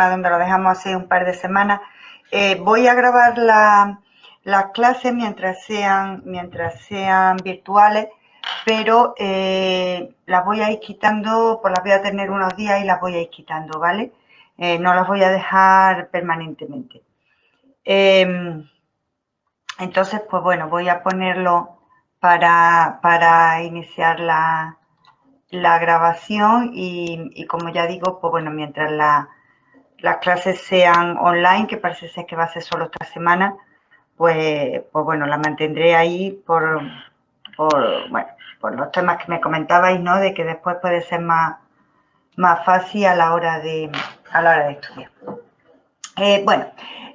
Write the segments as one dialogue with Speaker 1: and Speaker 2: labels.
Speaker 1: tema donde lo dejamos hace un par de semanas. Voy a grabar las clases mientras sean virtuales, pero las voy a ir quitando, pues las voy a tener unos días y las voy a ir quitando, ¿vale? No las voy a dejar permanentemente. Entonces, pues bueno, voy a ponerlo para iniciar la grabación y como ya digo, pues bueno, mientras las clases sean online, que parece ser que va a ser solo esta semana, pues bueno, la mantendré ahí por los temas que me comentabais, ¿no? De que después puede ser más fácil a la hora de estudiar. Bueno,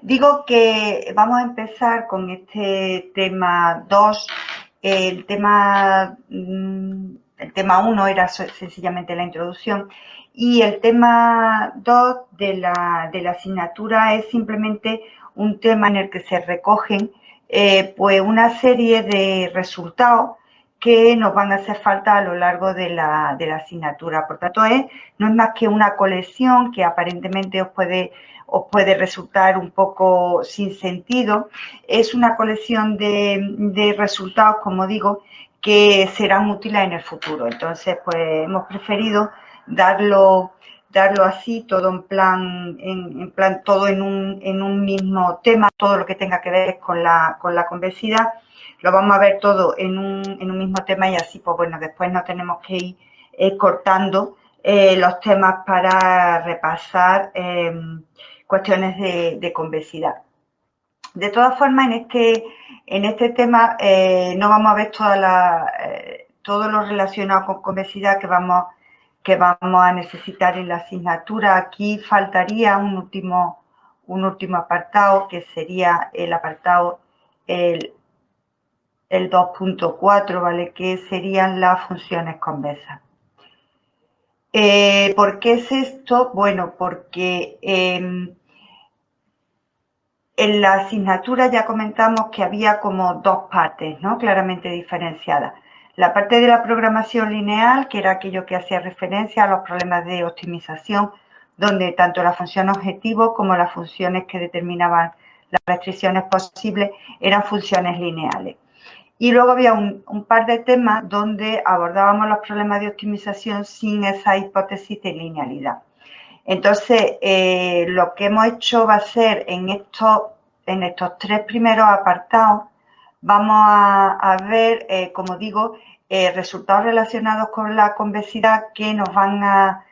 Speaker 1: digo que vamos a empezar con este tema 2. El tema 1 era sencillamente la introducción y el tema 2 de la asignatura es simplemente un tema en el que se recogen pues una serie de resultados que nos van a hacer falta a lo largo de la asignatura. Por tanto, no es más que una colección que aparentemente os puede resultar un poco sin sentido. Es una colección de resultados, como digo, que serán útiles en el futuro. Entonces, pues hemos preferido darlo así, todo en plan todo en un mismo tema, todo lo que tenga que ver con la convexidad, lo vamos a ver todo en un mismo tema y así, pues bueno, después no tenemos que ir cortando los temas para repasar cuestiones de convexidad. De todas formas, en este tema no vamos a ver todo lo relacionado con convexidad que vamos a necesitar en la asignatura. Aquí faltaría un último apartado, que sería el apartado el 2.4, ¿vale? Que serían las funciones convexas. ¿Por qué es esto? Bueno, porque en la asignatura ya comentamos que había como dos partes, ¿no? Claramente diferenciadas. La parte de la programación lineal, que era aquello que hacía referencia a los problemas de optimización, donde tanto la función objetivo como las funciones que determinaban las restricciones posibles eran funciones lineales. Y luego había un par de temas donde abordábamos los problemas de optimización sin esa hipótesis de linealidad. Entonces, lo que hemos hecho va a ser en estos tres primeros apartados, vamos a ver, como digo, resultados relacionados con la convexidad que nos van a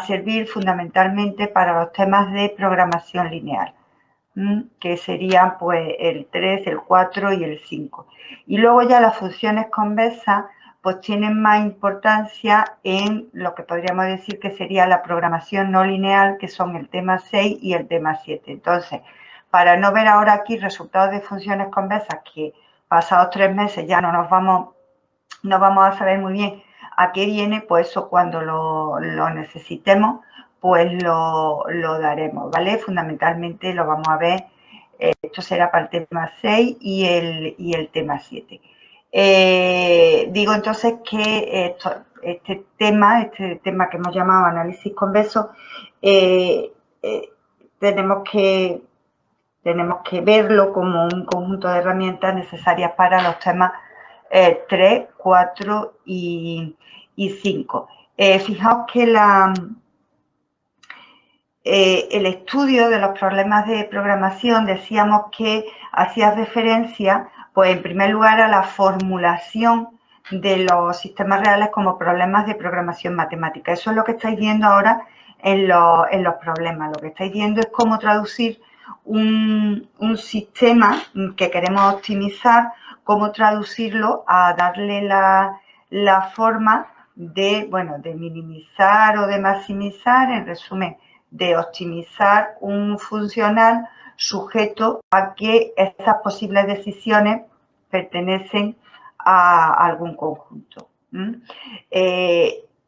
Speaker 1: servir fundamentalmente para los temas de programación lineal, que serían pues el 3, el 4 y el 5. Y luego ya las funciones convexas pues tienen más importancia en lo que podríamos decir que sería la programación no lineal, que son el tema 6 y el tema 7. Entonces, para no ver ahora aquí resultados de funciones convexas, que pasados 3 meses ya no vamos a saber muy bien a qué viene, pues eso cuando lo necesitemos, pues lo daremos, ¿vale? Fundamentalmente lo vamos a ver, esto será para el tema 6 y el tema 7. Digo entonces que este tema que hemos llamado análisis convexo, tenemos que verlo como un conjunto de herramientas necesarias para los temas 3, 4 y 5. Fijaos que el estudio de los problemas de programación decíamos que hacía referencia, pues en primer lugar, a la formulación de los sistemas reales como problemas de programación matemática. Eso es lo que estáis viendo ahora en los problemas. Lo que estáis viendo es cómo traducir un sistema que queremos optimizar, cómo traducirlo a darle la forma de minimizar o de maximizar, en resumen, de optimizar un funcional sujeto a que esas posibles decisiones pertenecen a algún conjunto.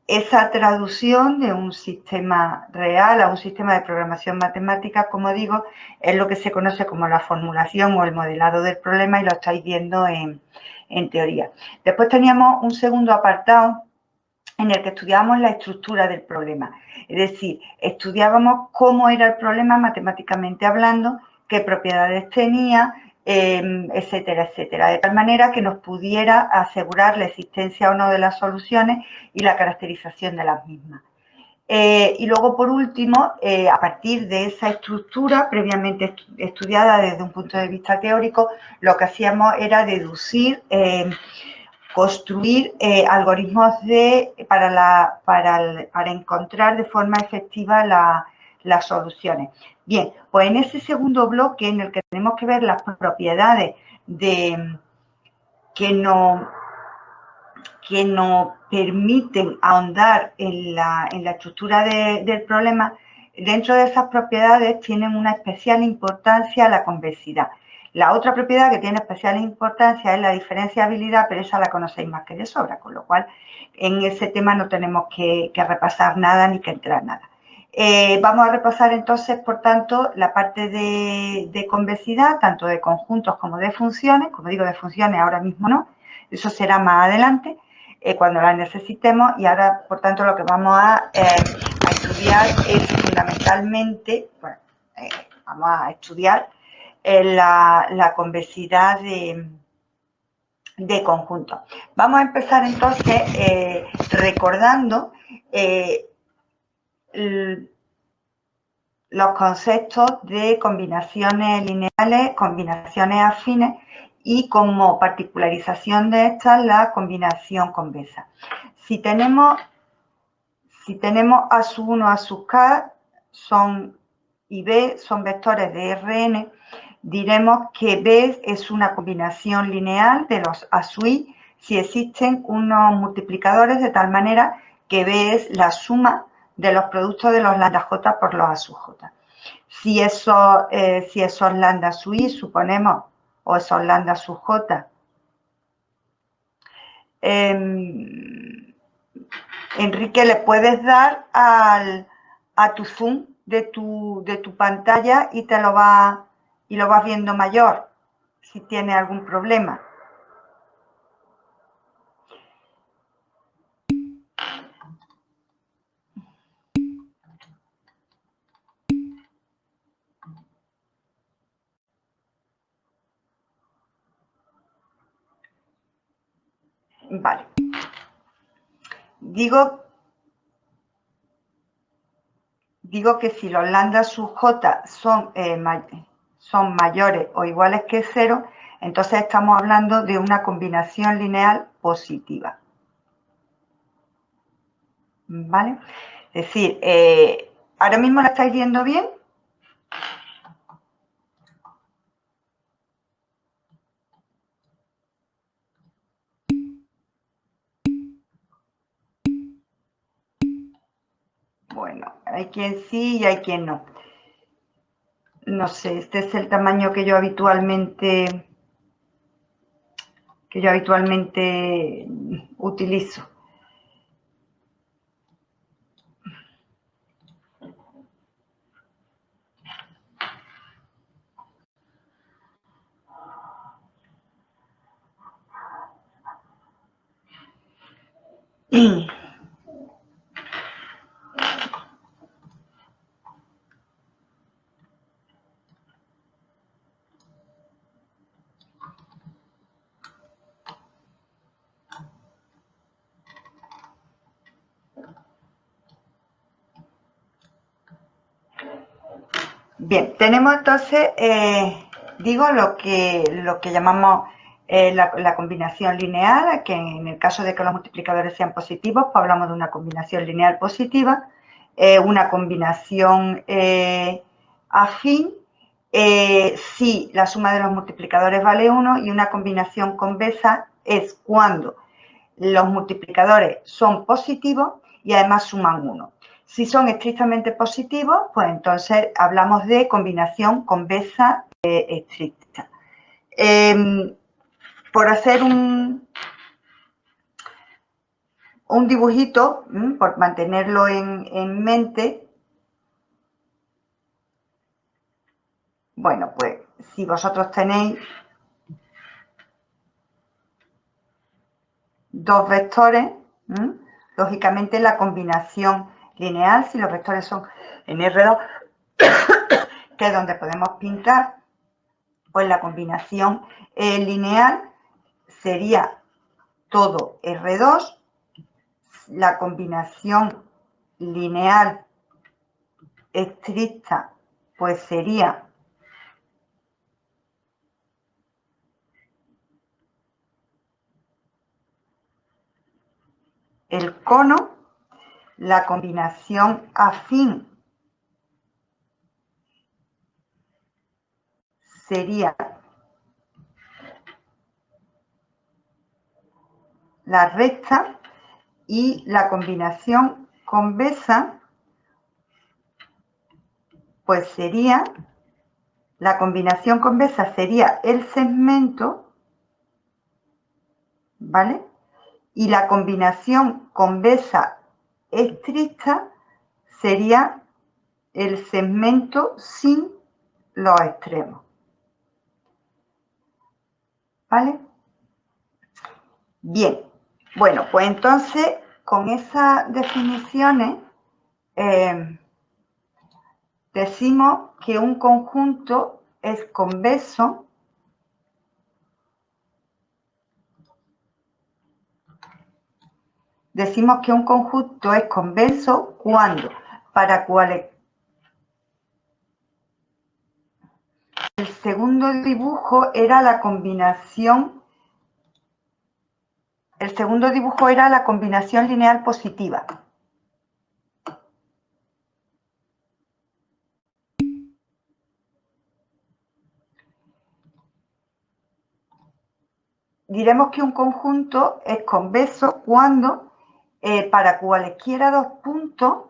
Speaker 1: Esa traducción de un sistema real a un sistema de programación matemática, como digo, es lo que se conoce como la formulación o el modelado del problema y lo estáis viendo en teoría. Después teníamos un segundo apartado en el que estudiábamos la estructura del problema. Es decir, estudiábamos cómo era el problema matemáticamente hablando, qué propiedades tenía, etcétera, etcétera, de tal manera que nos pudiera asegurar la existencia o no de las soluciones y la caracterización de las mismas. Y luego, por último, a partir de esa estructura previamente estudiada desde un punto de vista teórico, lo que hacíamos era deducir, construir algoritmos para encontrar de forma efectiva las soluciones. Bien, pues en ese segundo bloque en el que tenemos que ver las propiedades que nos permiten ahondar en la estructura del problema, dentro de esas propiedades tienen una especial importancia la convexidad. La otra propiedad que tiene especial importancia es la diferenciabilidad, pero esa la conocéis más que de sobra, con lo cual en ese tema no tenemos que repasar nada ni que entrar nada. Vamos a repasar entonces, por tanto, la parte de convexidad, tanto de conjuntos como de funciones. Como digo, de funciones ahora mismo no, eso será más adelante, cuando las necesitemos, y ahora, por tanto, lo que vamos a estudiar es fundamentalmente, bueno, vamos a estudiar la convexidad de conjuntos. Vamos a empezar entonces recordando los conceptos de combinaciones lineales, combinaciones afines y como particularización de estas la combinación convexa. Si tenemos A sub 1, A sub k y B son vectores de Rn, diremos que B es una combinación lineal de los A sub i si existen unos multiplicadores de tal manera que B es la suma de los productos de los lambda j por los A sub j. Si esos lambda sub i, suponemos, o esos lambda sub j, Enrique, le puedes dar a tu zoom de tu pantalla y lo vas viendo mayor si tiene algún problema. Vale. Digo que si los lambda sub j son mayores o iguales que 0, entonces estamos hablando de una combinación lineal positiva. ¿Vale? Es decir, ¿ahora mismo la estáis viendo bien? Bueno, hay quien sí y hay quien no. No sé, este es el tamaño que yo habitualmente utilizo. Bien, tenemos entonces, digo, lo que llamamos la combinación lineal, que en el caso de que los multiplicadores sean positivos, pues hablamos de una combinación lineal positiva, una combinación afín, si la suma de los multiplicadores vale 1, y una combinación convexa es cuando los multiplicadores son positivos y además suman 1. Si son estrictamente positivos, pues entonces hablamos de combinación convexa estricta. Por hacer un dibujito, por mantenerlo en mente, bueno, pues si vosotros tenéis dos vectores, lógicamente la combinación lineal, si los vectores son en R2, que es donde podemos pintar, pues la combinación lineal sería todo R2, la combinación lineal estricta pues sería el cono, la combinación afín sería la recta y la combinación convexa pues sería, la combinación convexa sería el segmento, ¿vale? Y la combinación convexa estricta sería el segmento sin los extremos, ¿vale? Bien, bueno, pues entonces con esas definiciones decimos que un conjunto es convexo cuando para cuales el segundo dibujo era la combinación lineal positiva. Diremos que un conjunto es convexo cuando para cualesquiera dos puntos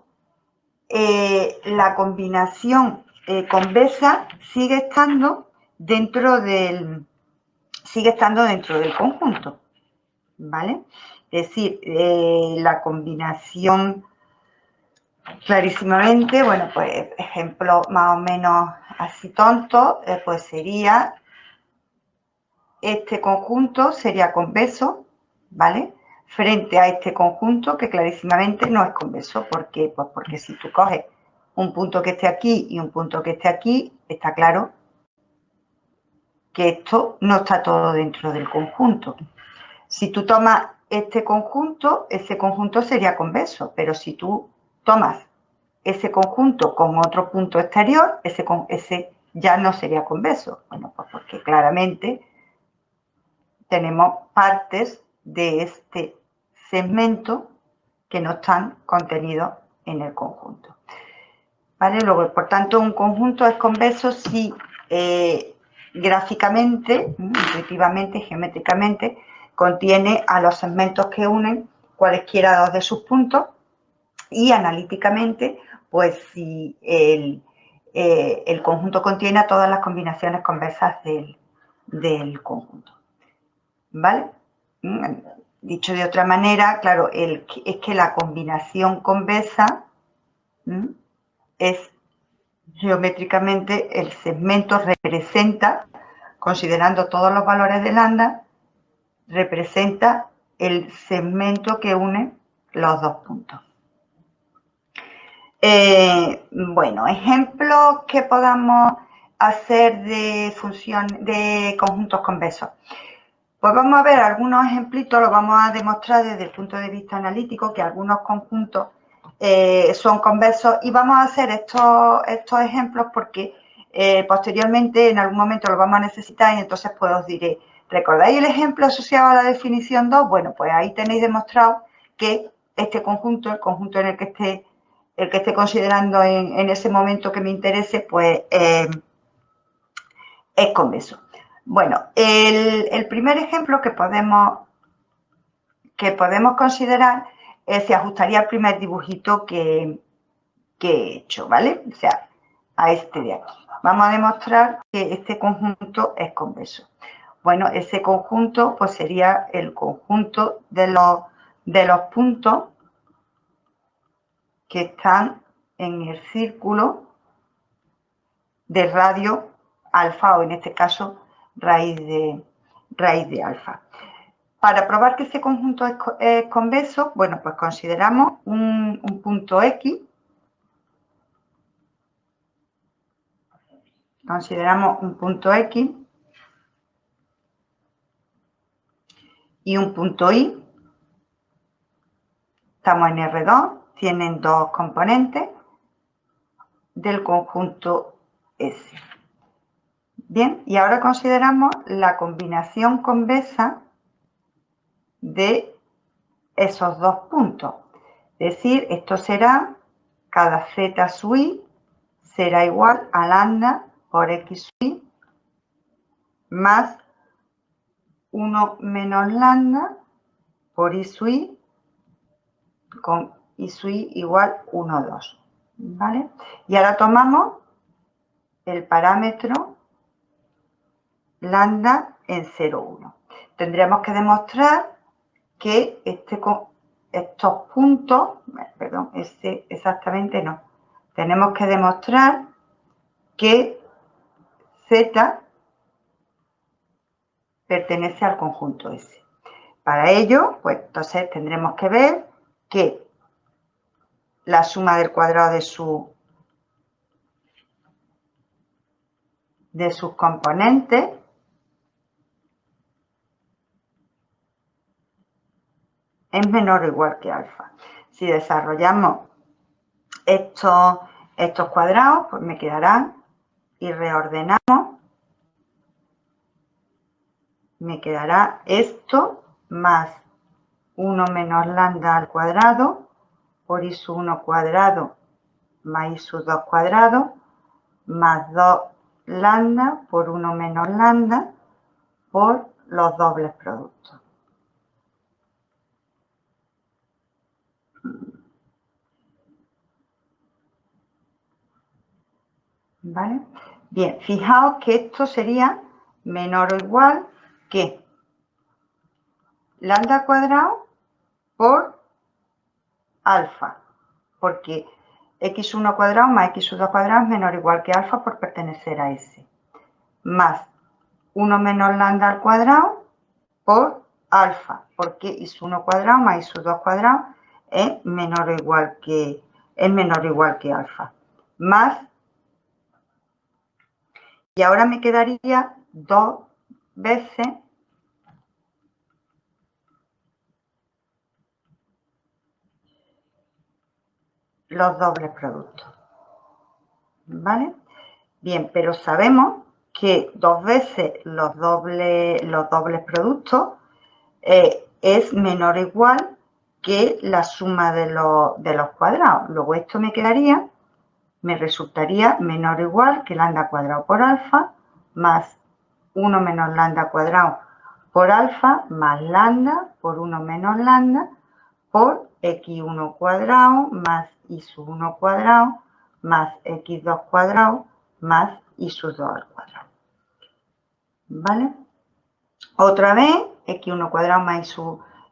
Speaker 1: la combinación convexa sigue estando dentro del conjunto, ¿vale? Es decir, la combinación clarísimamente, bueno, pues ejemplo más o menos así tonto, pues sería este conjunto sería convexo, ¿vale? Frente a este conjunto que clarísimamente no es convexo. ¿Por qué? Pues porque si tú coges un punto que esté aquí y un punto que esté aquí, está claro que esto no está todo dentro del conjunto. Si tú tomas este conjunto, ese conjunto sería convexo, pero si tú tomas ese conjunto con otro punto exterior, ese ya no sería convexo. Bueno, pues porque claramente tenemos partes de este segmento que no están contenidos en el conjunto. ¿Vale? Luego, por tanto, un conjunto es convexo si gráficamente, intuitivamente, geométricamente, contiene a los segmentos que unen cualesquiera dos de sus puntos y analíticamente, pues si el conjunto contiene a todas las combinaciones convexas del conjunto. ¿Vale? Dicho de otra manera, claro, es que la combinación convexa es geométricamente el segmento representa, considerando todos los valores de lambda, representa el segmento que une los dos puntos. Bueno, ejemplos que podamos hacer de conjuntos convexos. Pues vamos a ver algunos ejemplitos, los vamos a demostrar desde el punto de vista analítico, que algunos conjuntos son convexos, y vamos a hacer estos ejemplos porque posteriormente en algún momento los vamos a necesitar y entonces pues os diré, ¿recordáis el ejemplo asociado a la definición 2? Bueno, pues ahí tenéis demostrado que este conjunto, el conjunto en el que esté considerando en ese momento que me interese, pues es convexo. Bueno, el primer ejemplo que podemos considerar se ajustaría al primer dibujito que he hecho, ¿vale? O sea, a este de aquí. Vamos a demostrar que este conjunto es convexo. Bueno, ese conjunto pues sería el conjunto de los puntos que están en el círculo de radio alfa, o en este caso raíz de alfa. Para probar que ese conjunto es convexo, bueno, pues consideramos un punto X. Consideramos un punto X y un punto Y. Estamos en R2, tienen dos componentes del conjunto S. Bien, y ahora consideramos la combinación convexa de esos dos puntos. Es decir, esto será, cada z sub i será igual a lambda por x sub i más 1 menos lambda por i sub i con i sub i igual 1, 2. ¿Vale? Y ahora tomamos el parámetro lambda en 0, 1. Tendremos que demostrar que estos puntos, perdón, exactamente no. Tenemos que demostrar que Z pertenece al conjunto S. Para ello, pues entonces tendremos que ver que la suma del cuadrado de sus componentes es menor o igual que alfa. Si desarrollamos estos cuadrados, pues me quedarán, y reordenamos, me quedará esto más 1 menos lambda al cuadrado por i sub 1 cuadrado más i sub 2 cuadrado más 2 lambda por 1 menos lambda por los dobles productos. ¿Vale? Bien, fijaos que esto sería menor o igual que lambda cuadrado por alfa, porque x1 cuadrado más x2 cuadrado es menor o igual que alfa por pertenecer a S, más 1 menos lambda al cuadrado por alfa, porque i1 cuadrado más i2 cuadrado es menor o igual que alfa, más, y ahora me quedaría 2 veces los dobles productos. ¿Vale? Bien, pero sabemos que 2 veces los dobles productos es menor o igual que la suma de los cuadrados. Luego esto me resultaría menor o igual que lambda cuadrado por alfa más 1 menos lambda cuadrado por alfa más lambda por 1 menos lambda por x1 cuadrado más y sub 1 cuadrado más x2 cuadrado más y sub 2 al cuadrado. ¿Vale? Otra vez, x1 cuadrado más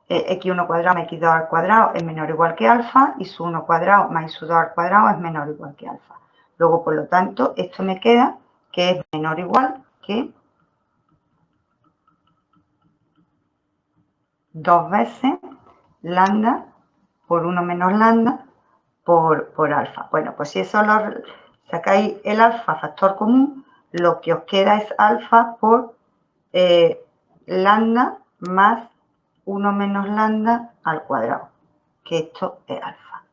Speaker 1: x1 cuadrado más x2 al cuadrado es menor o igual que alfa, y sub 1 cuadrado más y sub 2 al cuadrado es menor o igual que alfa. Luego, por lo tanto, esto me queda que es menor o igual que 2 veces lambda por 1 menos lambda por alfa. Bueno, pues si eso lo sacáis el alfa factor común, lo que os queda es alfa por lambda más 1 menos lambda al cuadrado, que esto es alfa.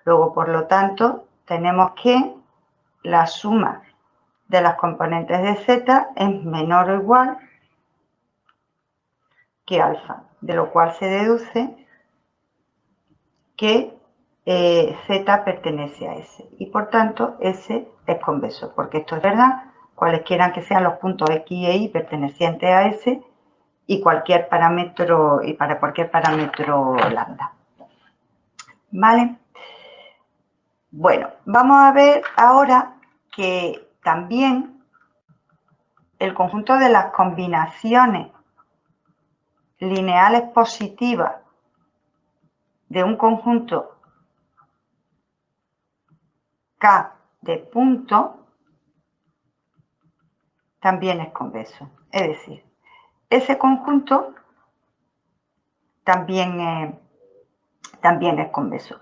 Speaker 1: Luego, por lo tanto, tenemos que la suma de las componentes de z es menor o igual que alfa, de lo cual se deduce que Z pertenece a S y por tanto S es convexo, porque esto es verdad, cualesquiera que sean los puntos X e Y pertenecientes a S y cualquier parámetro, y para cualquier parámetro lambda. ¿Vale? Bueno, vamos a ver ahora que también el conjunto de las combinaciones lineales positivas de un conjunto K de puntos también es convexo. Es decir, ese conjunto también es convexo.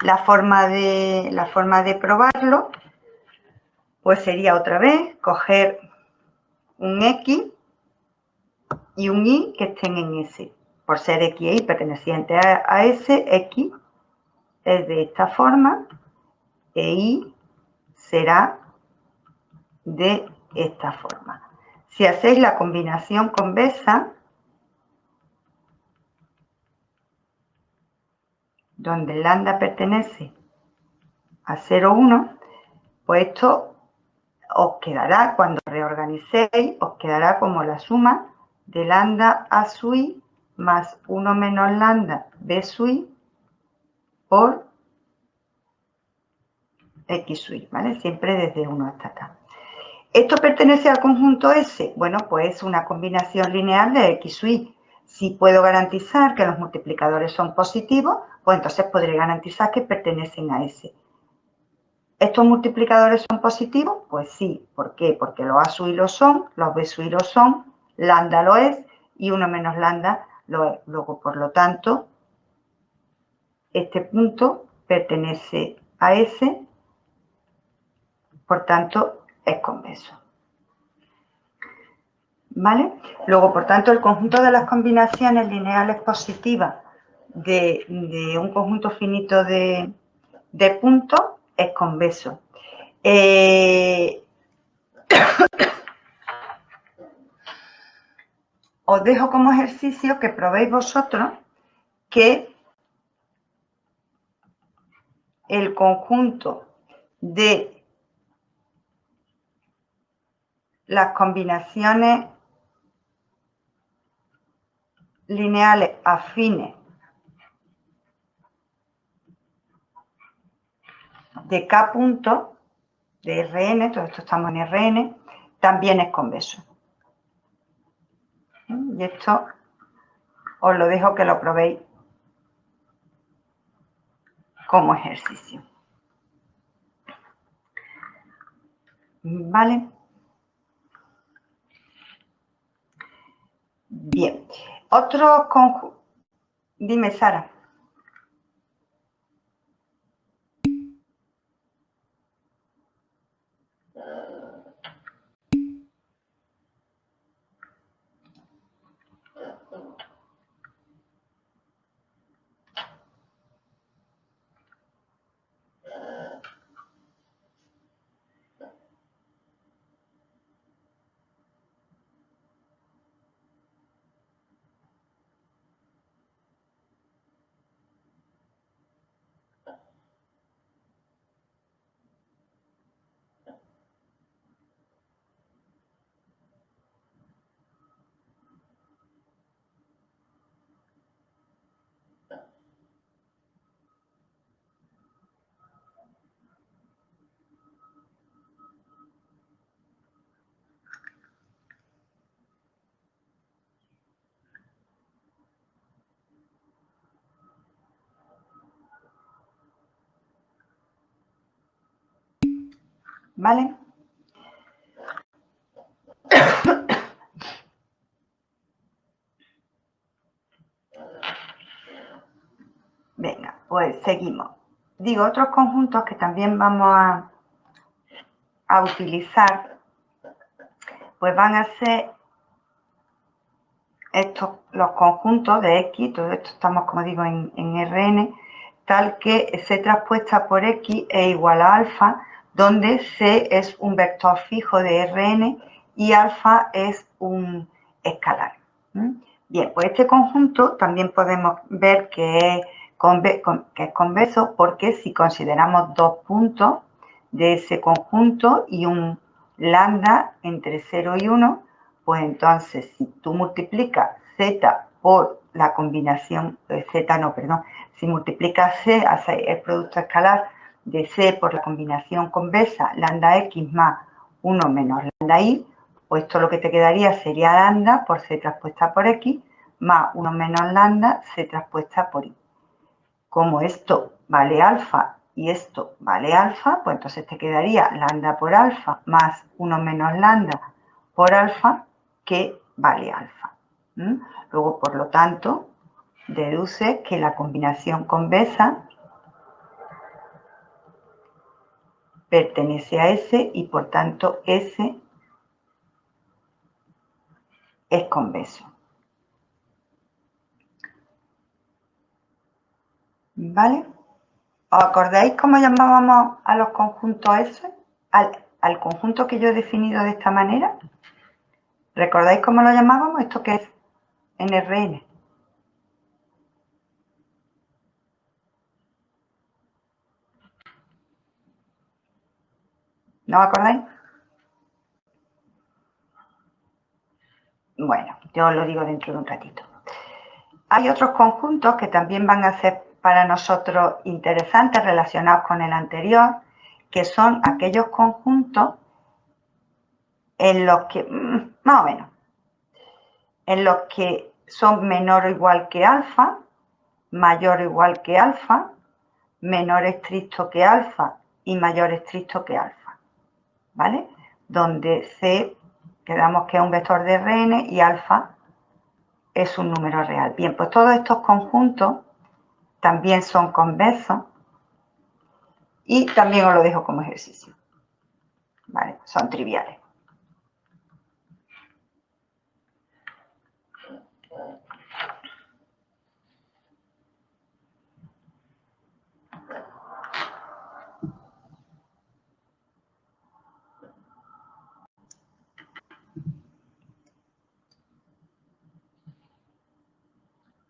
Speaker 1: La forma de probarlo, pues sería otra vez coger un X y un Y que estén en S. Por ser X e Y perteneciente a S, X es de esta forma e Y será de esta forma. Si hacéis la combinación convexa, donde el lambda pertenece a 0, 1, pues esto os quedará, cuando reorganicéis, os quedará como la suma de lambda a su I más 1 menos lambda b su I por x su I, ¿vale? Siempre desde 1 hasta acá. ¿Esto pertenece al conjunto S? Bueno, pues es una combinación lineal de x su Y. Si puedo garantizar que los multiplicadores son positivos, pues entonces podré garantizar que pertenecen a S. ¿Estos multiplicadores son positivos? Pues sí. ¿Por qué? Porque los A su Y lo son, los B su Y lo son, lambda lo es y 1 menos lambda lo es. Luego, por lo tanto, este punto pertenece a S, por tanto, es convexo. ¿Vale? Luego, por tanto, el conjunto de las combinaciones lineales positivas de un conjunto finito de puntos es convexo. Os dejo como ejercicio que probéis vosotros que el conjunto de las combinaciones lineales afines de K puntos de Rn, todo esto estamos en Rn, también es convexo. Y esto os lo dejo que lo probéis como ejercicio. ¿Vale? Bien. Otro conjunto. Dime, Sara. ¿Vale? Venga, pues seguimos. Digo, otros conjuntos que también vamos a utilizar, pues van a ser estos, los conjuntos de X, todo esto estamos, como digo, en Rn, tal que C traspuesta por X es igual a alfa, donde C es un vector fijo de Rn y alfa es un escalar. Bien, pues este conjunto también podemos ver que es convexo porque si consideramos dos puntos de ese conjunto y un lambda entre 0 y 1, pues entonces si tú multiplicas z por la combinación, si multiplicas c, hace el producto escalar de c por la combinación convexa lambda x más 1 menos lambda y, pues esto lo que te quedaría sería lambda por c traspuesta por x más 1 menos lambda c traspuesta por y. Como esto vale alfa y esto vale alfa, pues entonces te quedaría lambda por alfa más 1 menos lambda por alfa, que vale alfa. Luego, por lo tanto, deduces que la combinación convexa pertenece a S y por tanto S es convexo. ¿Vale? ¿Os acordáis cómo llamábamos a los conjuntos S? Al conjunto que yo he definido de esta manera. ¿Recordáis cómo lo llamábamos? ¿Esto qué es? NRN. ¿No os acordáis? Bueno, yo os lo digo dentro de un ratito. Hay otros conjuntos que también van a ser para nosotros interesantes relacionados con el anterior, que son aquellos conjuntos en los que, más o menos, en los que son menor o igual que alfa, mayor o igual que alfa, menor estricto que alfa y mayor estricto que alfa, ¿vale? Donde C, quedamos que es un vector de Rn y alfa es un número real. Bien, pues todos estos conjuntos también son convexos y también os lo dejo como ejercicio, ¿vale? Son triviales.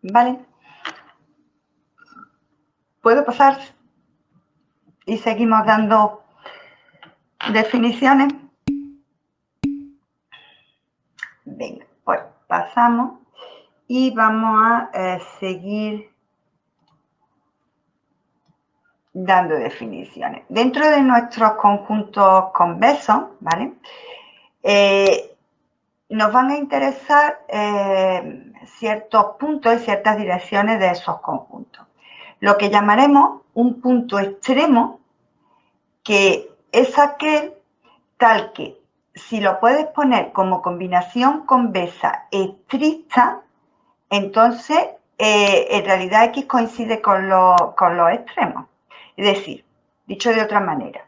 Speaker 1: ¿Vale? ¿Puedo pasar? Y seguimos dando definiciones. Venga, pues pasamos y vamos a seguir dando definiciones. Dentro de nuestros conjuntos convexos, ¿vale? Nos van a interesar ciertos puntos y ciertas direcciones de esos conjuntos. Lo que llamaremos un punto extremo, que es aquel tal que si lo puedes poner como combinación convexa estricta, entonces en realidad X coincide con los extremos. Es decir, dicho de otra manera,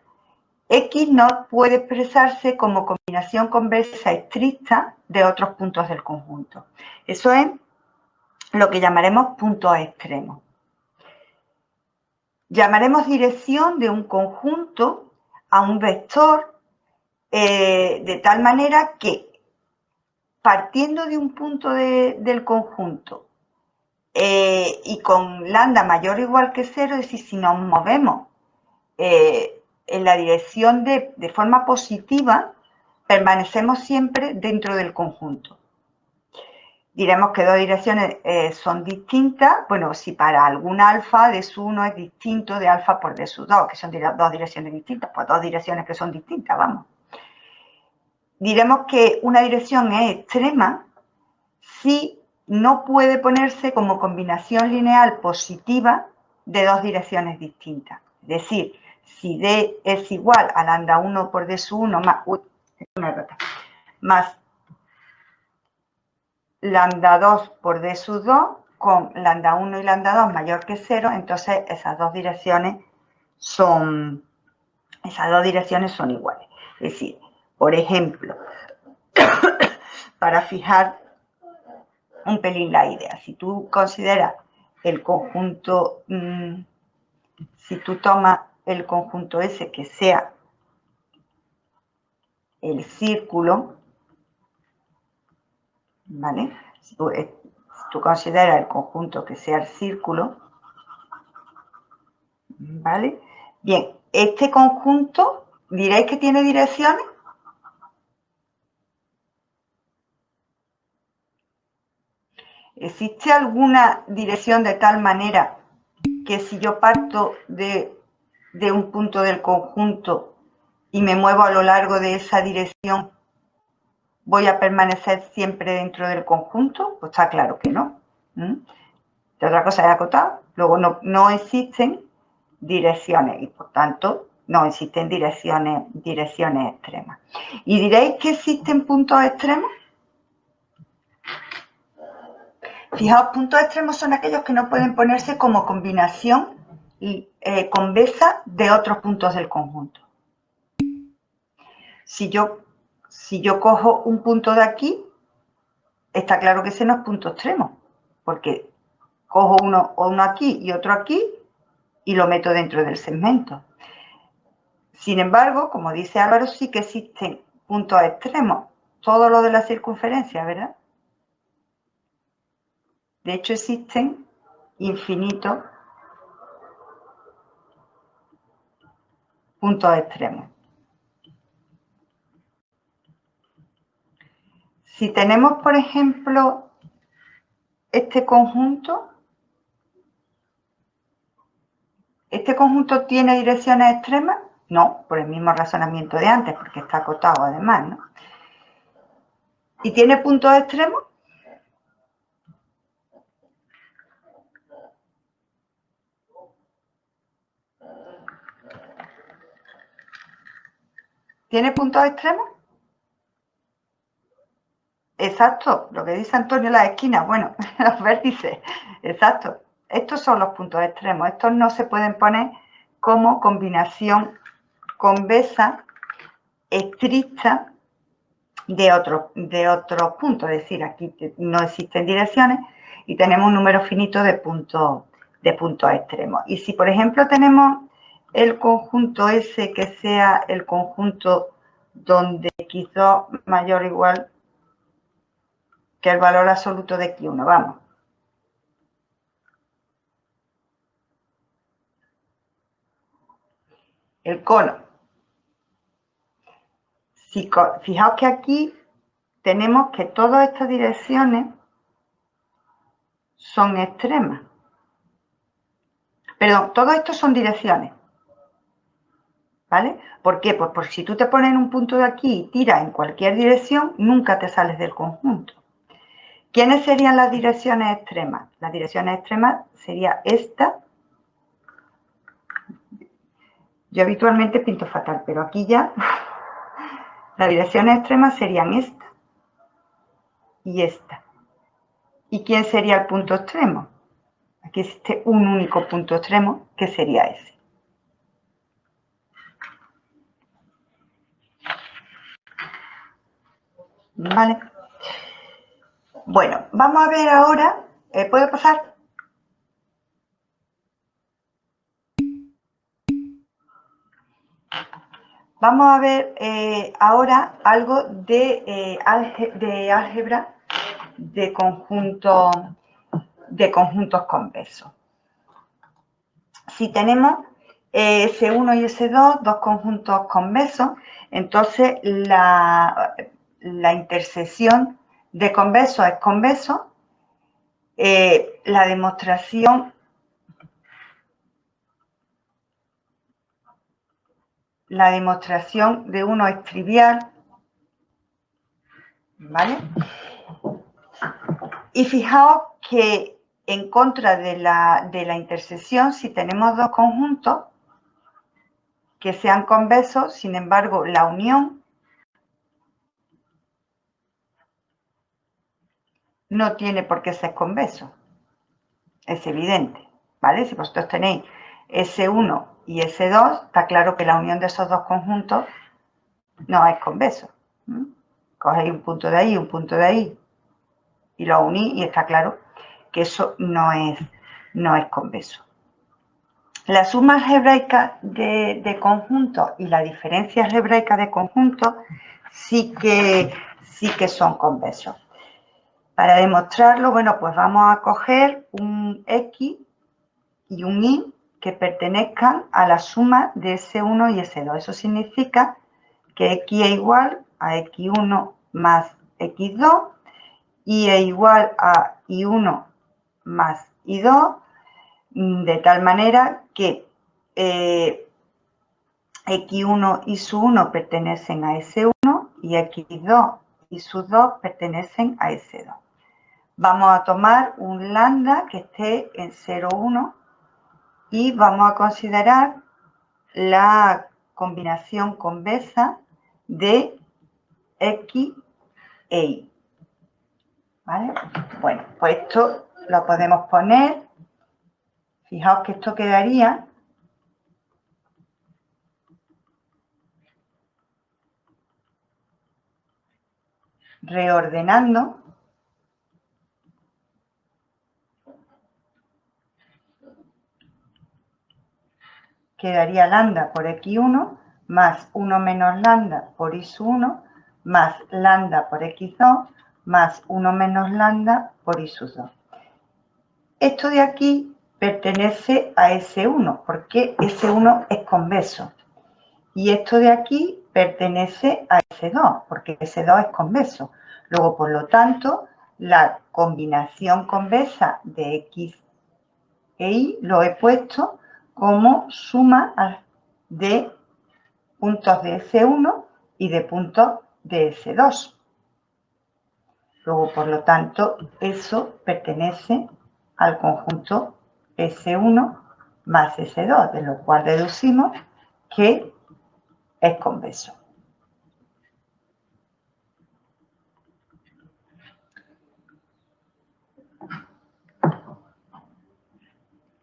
Speaker 1: X no puede expresarse como combinación convexa estricta de otros puntos del conjunto. Eso es lo que llamaremos puntos extremos. Llamaremos dirección de un conjunto a un vector de tal manera que partiendo de un punto del conjunto y con lambda mayor o igual que 0, es decir, si nos movemos en la dirección de forma positiva, permanecemos siempre dentro del conjunto. Diremos que dos direcciones son distintas. Bueno, si para algún alfa de su 1 es distinto de alfa por d sub 2, que son dos direcciones distintas, pues dos direcciones que son distintas, vamos. Diremos que una dirección es extrema si no puede ponerse como combinación lineal positiva de dos direcciones distintas. Es decir, si D es igual a lambda 1 por D sub 1 más lambda 2 por D sub 2 con lambda 1 y lambda 2 mayor que 0, entonces esas dos direcciones son iguales. Es decir, por ejemplo, para fijar un pelín la idea, si tú consideras el conjunto, si tú tomas el conjunto S que sea el círculo, ¿vale? Si tú consideras el conjunto que sea el círculo, ¿vale? Bien, este conjunto, ¿diréis que tiene direcciones? ¿Existe alguna dirección de tal manera que si yo parto de un punto del conjunto y me muevo a lo largo de esa dirección, voy a permanecer siempre dentro del conjunto? Pues está claro que no. De otra cosa he acotado. Luego no existen direcciones y por tanto no existen direcciones extremas. ¿Y diréis que existen puntos extremos? Fijaos, puntos extremos son aquellos que no pueden ponerse como combinación convexa de otros puntos del conjunto. Si yo cojo un punto de aquí, está claro que ese no es punto extremo, porque cojo uno aquí y otro aquí y lo meto dentro del segmento. Sin embargo, como dice Álvaro, sí que existen puntos extremos, todo lo de la circunferencia, ¿verdad? De hecho, existen infinitos puntos extremos. Si tenemos, por ejemplo, este conjunto tiene direcciones extremas. No, por el mismo razonamiento de antes, porque está acotado además, ¿no? ¿Y tiene puntos extremos? ¿Tiene puntos extremos? Exacto, lo que dice Antonio, las esquinas, bueno, los vértices, exacto. Estos son los puntos extremos, estos no se pueden poner como combinación convexa estricta de otros puntos, es decir, aquí no existen direcciones y tenemos un número finito de puntos extremos. Y si, por ejemplo, tenemos el conjunto S que sea el conjunto donde x2 mayor o igual que el valor absoluto de x1, vamos. El cono. Fijaos que aquí tenemos que todas estas direcciones son extremas. Perdón, todo esto son direcciones. ¿Vale? ¿Por qué? Pues por si tú te pones en un punto de aquí y tiras en cualquier dirección, nunca te sales del conjunto. ¿Quiénes serían las direcciones extremas? Las direcciones extremas sería esta. Yo habitualmente pinto fatal, pero aquí ya las direcciones extremas serían esta y esta. ¿Y quién sería el punto extremo? Aquí existe un único punto extremo, que sería ese. ¿Vale? Bueno, vamos a ver ahora, ¿puede pasar? Vamos a ver ahora algo de álgebra de conjuntos convexos. Si tenemos S1 y S2, dos conjuntos convexos, entonces la intersección de convexos es convexo. La demostración de uno es trivial, ¿vale? Y fijaos que en contra de la intersección, si tenemos dos conjuntos que sean convexos, sin embargo, la unión no tiene por qué ser convexo. Es evidente, ¿vale? Si vosotros tenéis S1 y S2, está claro que la unión de esos dos conjuntos no es convexo. Cogéis un punto de ahí, un punto de ahí, y lo unís y está claro que eso no es convexo. La suma algebraica de conjuntos y la diferencia algebraica de conjuntos sí que son convexos. Para demostrarlo, bueno, pues vamos a coger un X y un Y que pertenezcan a la suma de S1 y S2. Eso significa que X es igual a X1 más X2, Y es igual a Y1 más Y2, de tal manera que X1 y su 1 pertenecen a S1 y X2 y sus 2 pertenecen a S2. Vamos a tomar un lambda que esté en 0,1 y vamos a considerar la combinación convexa de X e Y. ¿vale? Bueno, pues esto lo podemos poner. Fijaos que esto quedaría reordenando. Quedaría lambda por x1 más 1 menos lambda por x1 más lambda por x2 más 1 menos lambda por x2. Esto de aquí pertenece a S1 porque S1 es convexo. Y esto de aquí pertenece a S2 porque S2 es convexo. Luego, por lo tanto, la combinación convexa de X e Y lo he puesto como suma de puntos de S1 y de puntos de S2. Luego, por lo tanto, eso pertenece al conjunto S1 más S2, de lo cual deducimos que es convexo.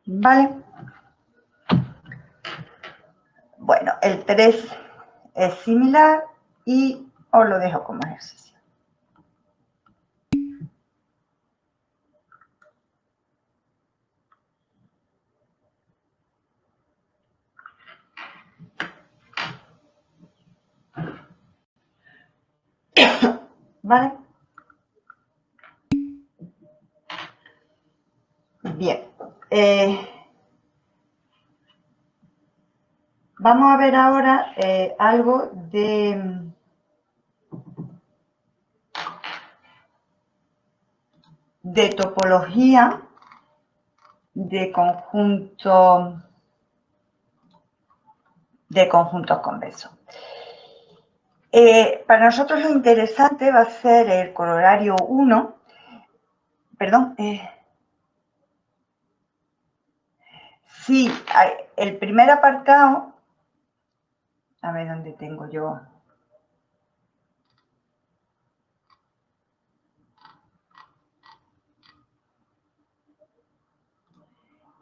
Speaker 1: ¿Vale? Bueno, el 3 es similar y os lo dejo como ejercicio. ¿Vale? Bien. Vamos a ver ahora algo de topología de conjuntos convexos. Para nosotros lo interesante va a ser el corolario 1, perdón, sí, el primer apartado, a ver dónde tengo yo.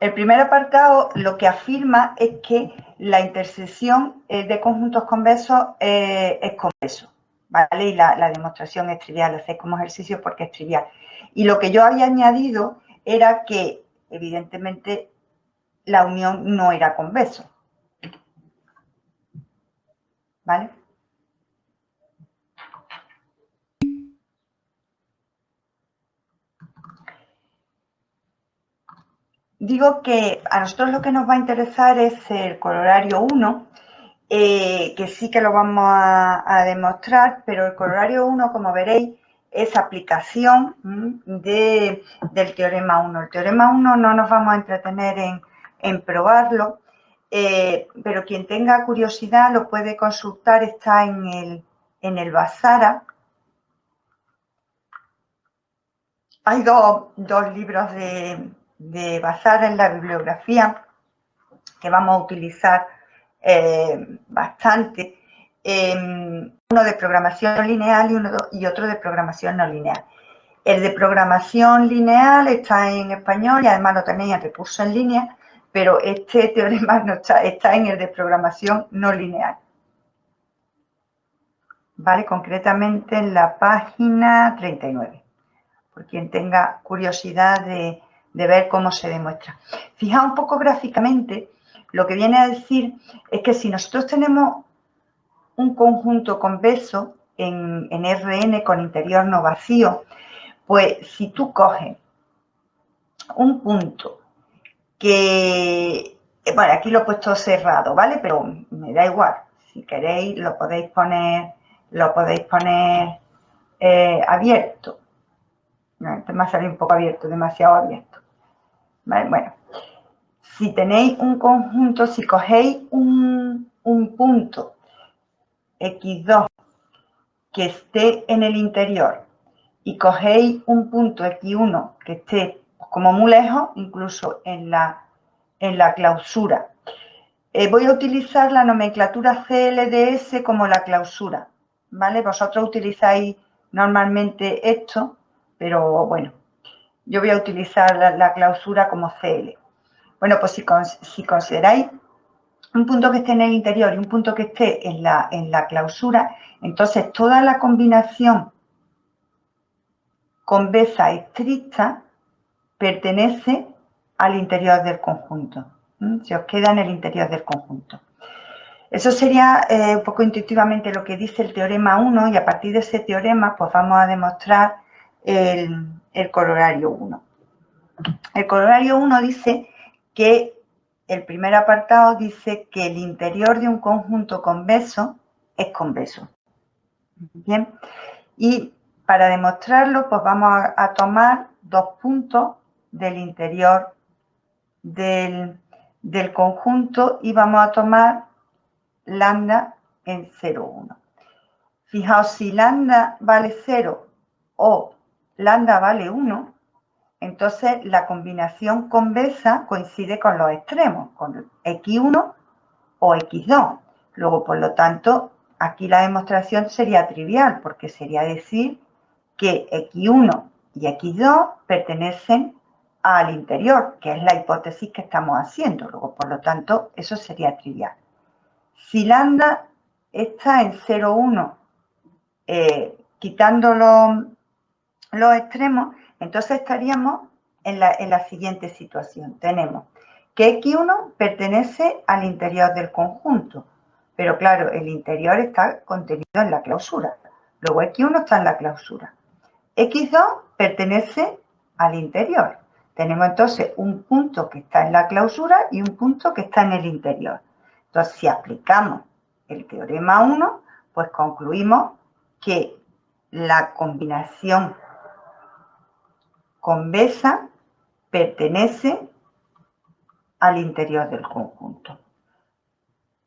Speaker 1: El primer apartado lo que afirma es que la intersección de conjuntos convexos es convexo, ¿vale? Y la demostración es trivial, lo hacéis como ejercicio porque es trivial. Y lo que yo había añadido era que, evidentemente, la unión no era convexo, ¿vale? Digo que a nosotros lo que nos va a interesar es el corolario 1, que sí que lo vamos a demostrar, pero el corolario 1, como veréis, es aplicación del teorema 1. El teorema 1 no nos vamos a entretener en probarlo, pero quien tenga curiosidad lo puede consultar, está en el Vasara. Hay dos libros de Vasara en la bibliografía que vamos a utilizar bastante. Uno de programación no lineal y otro de programación no lineal. El de programación lineal está en español y además lo tenéis en recurso en línea, pero este teorema no está en el de programación no lineal. ¿Vale? Concretamente en la página 39, por quien tenga curiosidad de ver cómo se demuestra. Fijaos un poco gráficamente, lo que viene a decir es que si nosotros tenemos un conjunto convexo en Rn con interior no vacío, pues si tú coges un punto que, bueno, aquí lo he puesto cerrado, ¿vale? Pero me da igual, si queréis lo podéis poner abierto. No, este me ha salido un poco abierto, demasiado abierto. ¿Vale? Bueno, si tenéis un conjunto, si cogéis un punto x2 que esté en el interior y cogéis un punto x1 que esté como muy lejos, incluso en la clausura. Voy a utilizar la nomenclatura CLDS como la clausura, ¿vale? Vosotros utilizáis normalmente esto, pero bueno, yo voy a utilizar la clausura como CL. Bueno, pues si consideráis un punto que esté en el interior y un punto que esté en la clausura, entonces toda la combinación convexa estricta pertenece al interior del conjunto. Se os queda en el interior del conjunto. Eso sería un poco intuitivamente lo que dice el teorema 1 y a partir de ese teorema pues vamos a demostrar el corolario 1. El corolario 1 dice que el primer apartado dice que el interior de un conjunto convexo es convexo. Bien, y para demostrarlo pues vamos a tomar dos puntos del interior del conjunto y vamos a tomar lambda en 0,1. Fijaos, si lambda vale 0 o lambda vale 1, entonces la combinación convexa coincide con los extremos, con x1 o x2. Luego, por lo tanto, aquí la demostración sería trivial, porque sería decir que x1 y x2 pertenecen al interior, que es la hipótesis que estamos haciendo. Luego, por lo tanto, eso sería trivial. Si lambda está en 0,1, quitando los extremos, entonces estaríamos en la siguiente situación. Tenemos que x1 pertenece al interior del conjunto, pero claro, el interior está contenido en la clausura. Luego x1 está en la clausura. x2 pertenece al interior. Tenemos entonces un punto que está en la clausura y un punto que está en el interior. Entonces, si aplicamos el teorema 1, pues concluimos que la combinación convexa pertenece al interior del conjunto.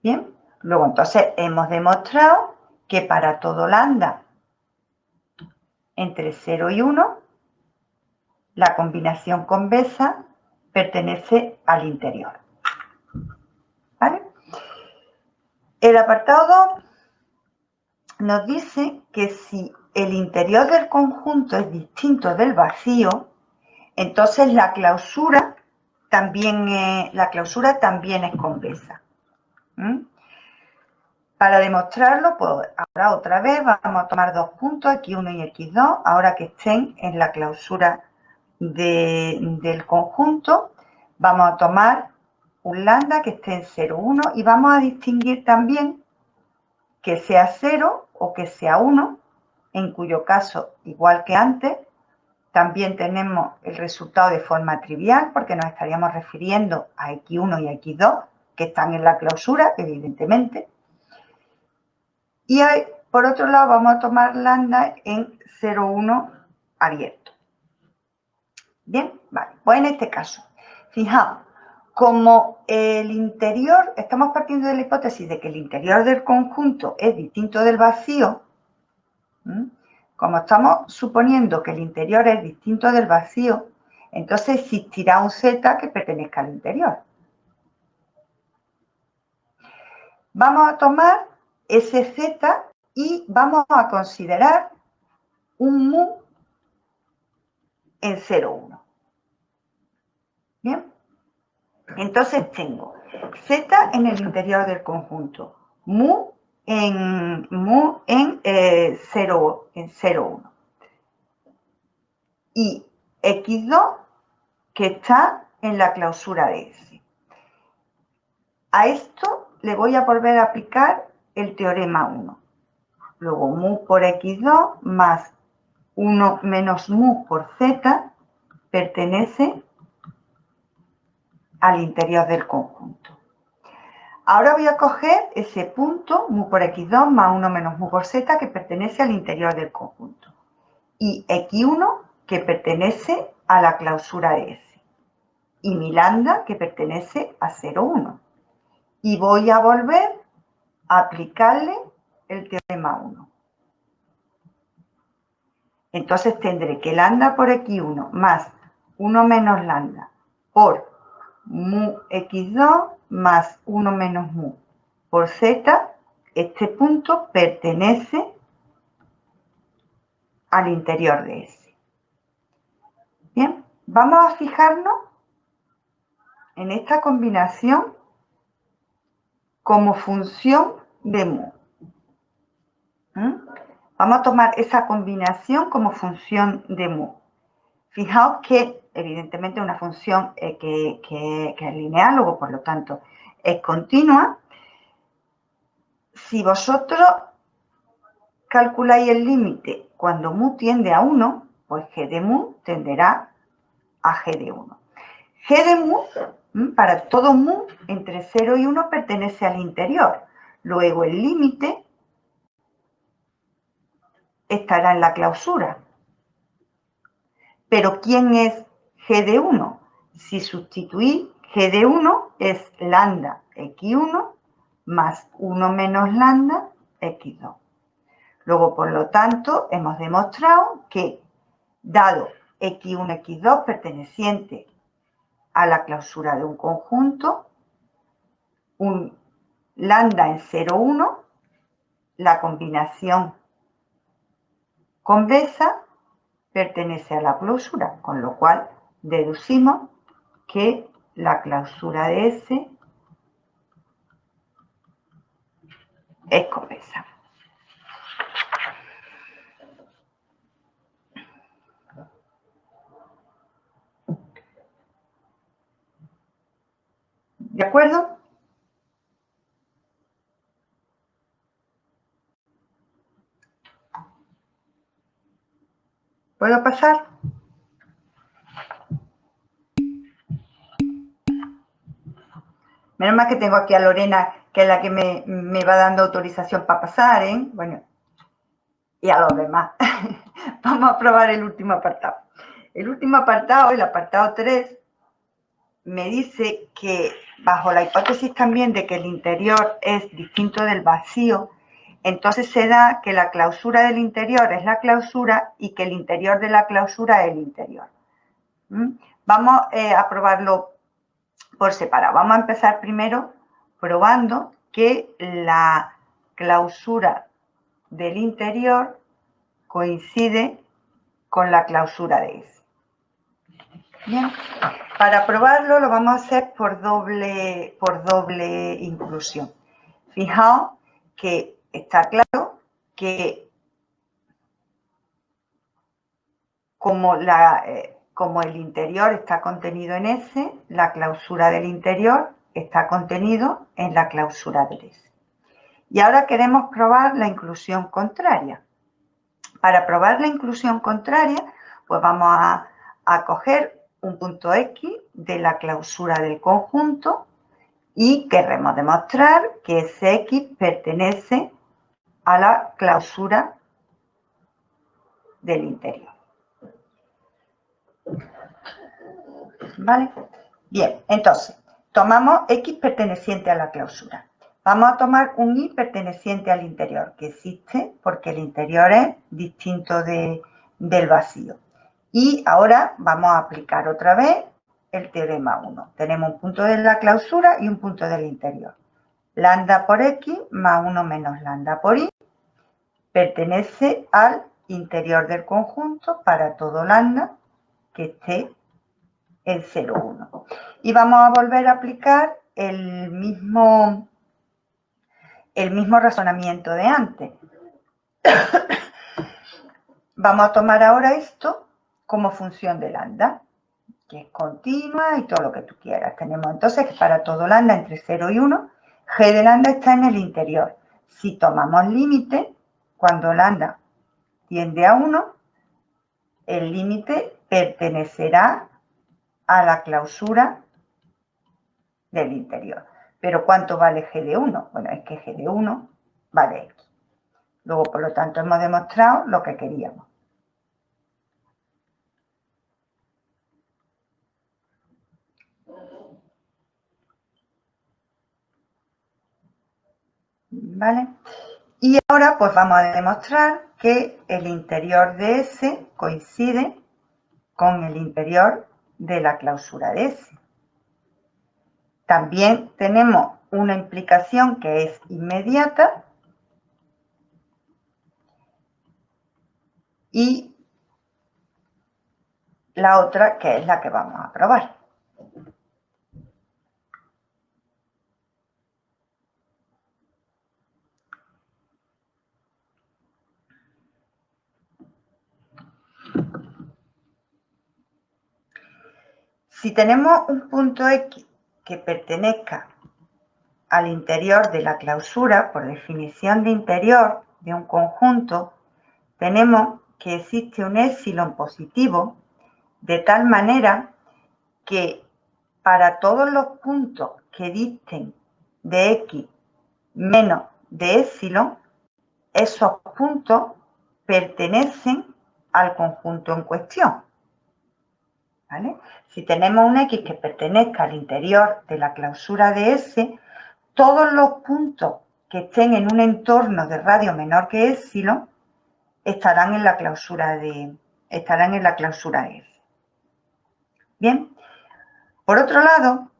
Speaker 1: Bien, luego entonces hemos demostrado que para todo lambda entre 0 y 1, la combinación convexa pertenece al interior. ¿Vale? El apartado 2 nos dice que si el interior del conjunto es distinto del vacío, entonces la clausura también es convexa. Para demostrarlo, pues ahora otra vez vamos a tomar dos puntos, x1 y x2, ahora que estén en la clausura del conjunto. Vamos a tomar un lambda que esté en 0,1 y vamos a distinguir también que sea 0 o que sea 1, en cuyo caso, igual que antes, también tenemos el resultado de forma trivial porque nos estaríamos refiriendo a x1 y a x2 que están en la clausura, evidentemente. Y por otro lado vamos a tomar lambda en 0,1 abierto. Bien, vale, pues en este caso, fijaos, como el interior, estamos partiendo de la hipótesis de que el interior del conjunto es distinto del vacío. Como estamos suponiendo que el interior es distinto del vacío, entonces existirá un z que pertenezca al interior. Vamos a tomar ese z y vamos a considerar un mu en 0,1. Bien, entonces tengo z en el interior del conjunto, mu en 0,1 y x2 que está en la clausura de S. A esto le voy a volver a aplicar el teorema 1. Luego mu por x2 más 1 menos mu por z pertenece al interior del conjunto. Ahora voy a coger ese punto, mu por x2 más 1 menos mu por z, que pertenece al interior del conjunto. Y x1, que pertenece a la clausura de S. Y mi lambda, que pertenece a 0,1. Y voy a volver a aplicarle el teorema 1. Entonces tendré que lambda por x1 más 1 menos lambda por mu x2 más 1 menos mu por z, este punto pertenece al interior de S. vamos a fijarnos en esta combinación como función de mu. Vamos a tomar esa combinación como función de mu. Fijaos que, evidentemente, es una función que es lineal, luego, por lo tanto, es continua. Si vosotros calculáis el límite cuando mu tiende a 1, pues g de mu tenderá a g de 1. G de mu, para todo mu, entre 0 y 1 pertenece al interior. Luego el límite estará en la clausura. Pero ¿quién es g de 1? Si sustituís, g de 1 es lambda x1 más 1 menos lambda x2. Luego, por lo tanto, hemos demostrado que, dado x1, x2 perteneciente a la clausura de un conjunto, un lambda en 0, 1, la combinación convexa pertenece a la clausura, con lo cual deducimos que la clausura de S es convexa. ¿De acuerdo? ¿Puedo pasar? Menos mal que tengo aquí a Lorena, que es la que me va dando autorización para pasar, ¿eh? Bueno, y a los demás. Vamos a probar el último apartado. El último apartado, el apartado 3, me dice que bajo la hipótesis también de que el interior es distinto del vacío, entonces se da que la clausura del interior es la clausura y que el interior de la clausura es el interior. Vamos a probarlo por separado. Vamos a empezar primero probando que la clausura del interior coincide con la clausura de S. Bien, para probarlo lo vamos a hacer por doble inclusión. Fijaos que está claro que como el interior está contenido en S, la clausura del interior está contenido en la clausura del S. Y ahora queremos probar la inclusión contraria. Para probar la inclusión contraria, pues vamos a coger un punto X de la clausura del conjunto y queremos demostrar que ese X pertenece a la clausura del interior. ¿Vale? Bien, entonces, tomamos X perteneciente a la clausura. Vamos a tomar un Y perteneciente al interior, que existe porque el interior es distinto del vacío. Y ahora vamos a aplicar otra vez el teorema 1. Tenemos un punto de la clausura y un punto del interior. Lambda por X más 1 menos lambda por Y pertenece al interior del conjunto para todo lambda que esté en 0, 1. Y vamos a volver a aplicar el mismo razonamiento de antes. Vamos a tomar ahora esto como función de lambda, que es continua y todo lo que tú quieras. Tenemos entonces que para todo lambda entre 0 y 1, g de lambda está en el interior. Si tomamos límite, cuando lambda tiende a 1, el límite pertenecerá a la clausura del interior. ¿Pero cuánto vale g de 1? Bueno, es que g de 1 vale x. Luego, por lo tanto, hemos demostrado lo que queríamos. ¿Vale? Y ahora pues vamos a demostrar que el interior de S coincide con el interior de la clausura de S. También tenemos una implicación que es inmediata y la otra, que es la que vamos a probar. Si tenemos un punto X que pertenezca al interior de la clausura, por definición de interior de un conjunto, tenemos que existe un épsilon positivo de tal manera que para todos los puntos que disten de X menos de épsilon, esos puntos pertenecen al conjunto en cuestión. ¿Vale? Si tenemos un X que pertenezca al interior de la clausura de S, todos los puntos que estén en un entorno de radio menor que épsilon estarán en la clausura de S. Bien, por otro lado,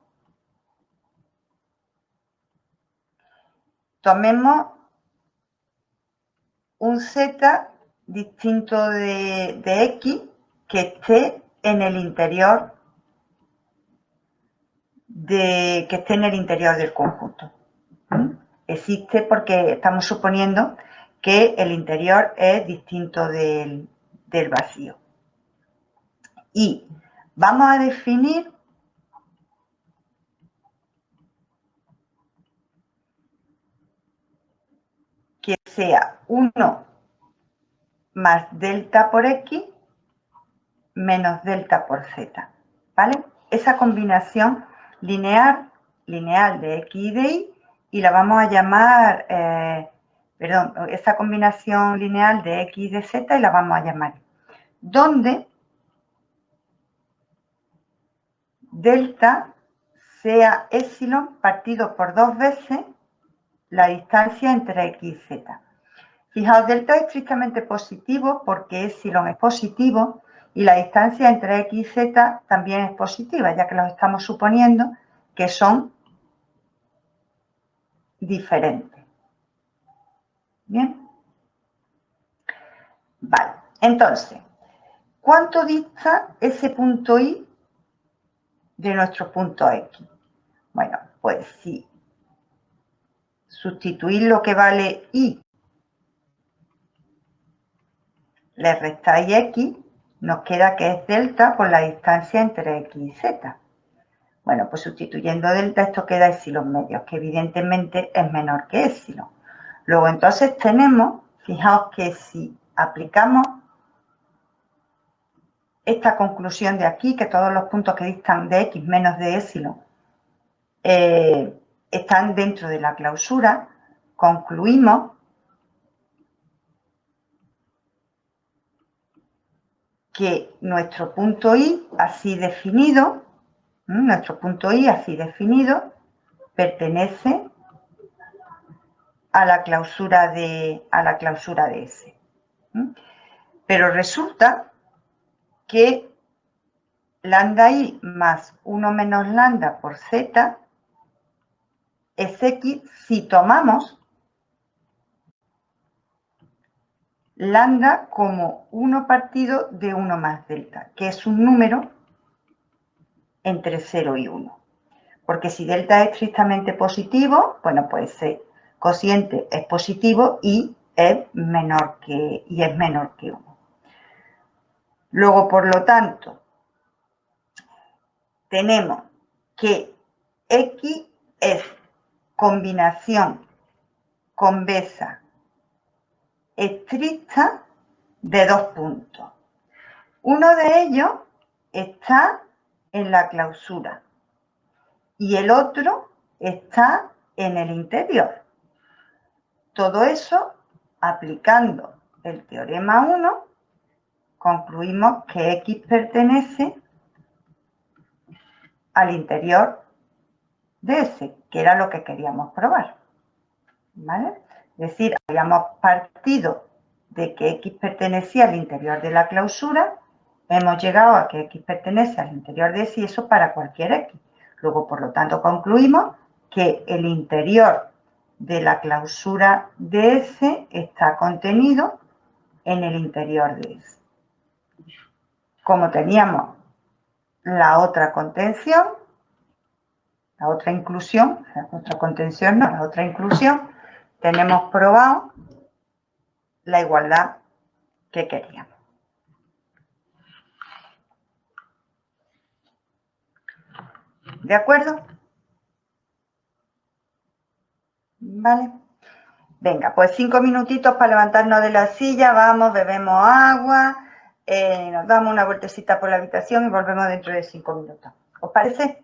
Speaker 1: tomemos un Z distinto de X que esté en el interior del conjunto. Existe porque estamos suponiendo que el interior es distinto del vacío. Y vamos a definir que sea 1 más delta por X menos delta por Z, ¿vale? Esa combinación lineal de X y de Y la vamos a llamar, esa combinación lineal de X y de Z y la vamos a llamar, donde delta sea épsilon partido por 2 veces la distancia entre X y Z. Fijaos, delta es estrictamente positivo porque épsilon es positivo y la distancia entre X y Z también es positiva, ya que los estamos suponiendo que son diferentes. ¿Bien? Vale, entonces, ¿cuánto dista ese punto Y de nuestro punto X? Bueno, pues si sustituir lo que vale Y le restáis X, nos queda que es delta por la distancia entre X y Z. Bueno, pues sustituyendo delta esto queda épsilon medios, que evidentemente es menor que épsilon. Luego entonces tenemos, fijaos que si aplicamos esta conclusión de aquí, que todos los puntos que distan de X menos de épsilon están dentro de la clausura, concluimos que nuestro punto Y así definido, pertenece a la clausura de S. Pero resulta que lambda I más 1 menos lambda por Z es X si tomamos lambda como 1 partido de 1 más delta, que es un número entre 0 y 1. Porque si delta es estrictamente positivo, bueno, pues el cociente es positivo y es menor que 1. Luego, por lo tanto, tenemos que X es combinación convexa estricta de dos puntos. Uno de ellos está en la clausura y el otro está en el interior. Todo eso, aplicando el teorema 1, concluimos que X pertenece al interior de S, que era lo que queríamos probar. ¿Vale? Es decir, habíamos partido de que X pertenecía al interior de la clausura, hemos llegado a que X pertenece al interior de S y eso para cualquier X. Luego, por lo tanto, concluimos que el interior de la clausura de S está contenido en el interior de S. como teníamos la otra contención, la otra inclusión, la otra contención no, la otra inclusión, tenemos probado la igualdad que queríamos. ¿De acuerdo? ¿Vale? Venga, pues 5 minutitos para levantarnos de la silla, vamos, bebemos agua, nos damos una vueltecita por la habitación y volvemos dentro de 5 minutos. ¿Os parece?